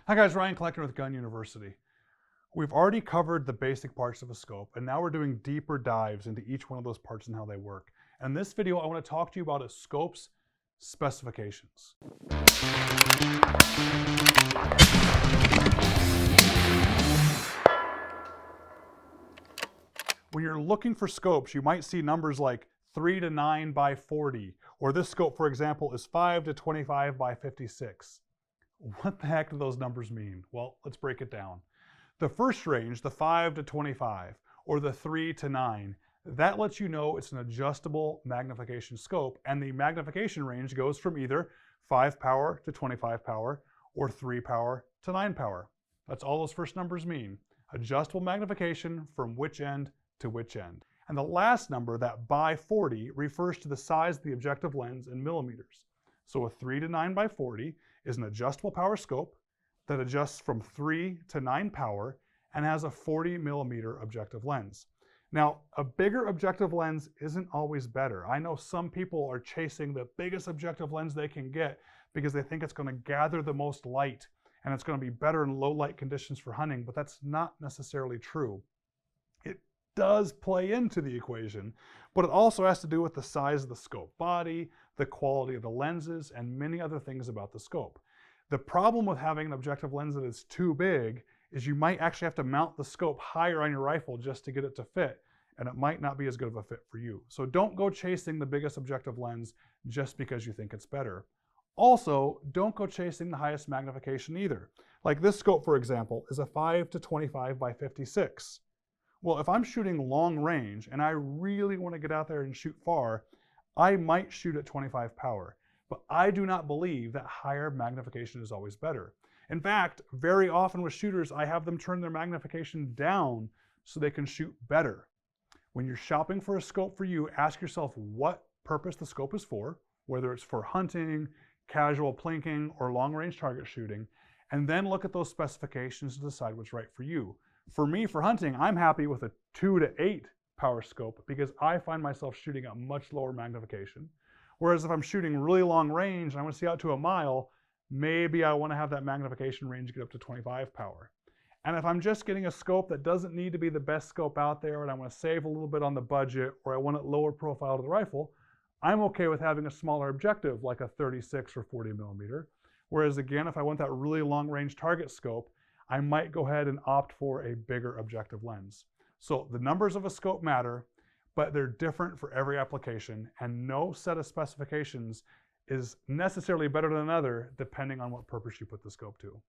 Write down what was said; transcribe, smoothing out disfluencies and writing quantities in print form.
Hi guys, Ryan Cleckner with Gun University. We've already covered the basic parts of a scope, and now we're doing deeper dives into each one of those parts and how they work. And in this video, I want to talk to you about a scope's specifications. When you're looking for scopes, you might see numbers like 3 to 9 by 40, or this scope, for example, is 5 to 25 by 56. What the heck do those numbers mean? Well, let's break it down. The first range, the 5 to 25, or the 3 to 9, that lets you know it's an adjustable magnification scope, and the magnification range goes from either 5 power to 25 power, or 3 power to 9 power. That's all those first numbers mean. Adjustable magnification from which end to which end. And the last number, that by 40, refers to the size of the objective lens in millimeters. So a 3 to 9 by 40 is an adjustable power scope that adjusts from 3 to 9 power and has a 40 millimeter objective lens. Now, a bigger objective lens isn't always better. I know some people are chasing the biggest objective lens they can get because they think it's going to gather the most light and it's going to be better in low light conditions for hunting, but that's not necessarily true. It does play into the equation, but it also has to do with the size of the scope body, the quality of the lenses, and many other things about the scope. The problem with having an objective lens that is too big is you might actually have to mount the scope higher on your rifle just to get it to fit, and it might not be as good of a fit for you. So don't go chasing the biggest objective lens just because you think it's better. Also, don't go chasing the highest magnification either. Like this scope, for example, is a 5 to 25 by 56. Well, if I'm shooting long range and I really want to get out there and shoot far, I might shoot at 25 power, but I do not believe that higher magnification is always better. In fact, very often with shooters, I have them turn their magnification down so they can shoot better. When you're shopping for a scope for you, ask yourself what purpose the scope is for, whether it's for hunting, casual plinking, or long-range target shooting, and then look at those specifications to decide what's right for you. For me, for hunting, I'm happy with a 2 to 8 power scope because I find myself shooting at much lower magnification. Whereas if I'm shooting really long range and I want to see out to a mile, maybe I want to have that magnification range get up to 25 power. And if I'm just getting a scope that doesn't need to be the best scope out there and I want to save a little bit on the budget or I want it lower profile to the rifle, I'm okay with having a smaller objective like a 36 or 40 millimeter. Whereas again, if I want that really long range target scope, I might go ahead and opt for a bigger objective lens. So the numbers of a scope matter, but they're different for every application, and no set of specifications is necessarily better than another depending on what purpose you put the scope to.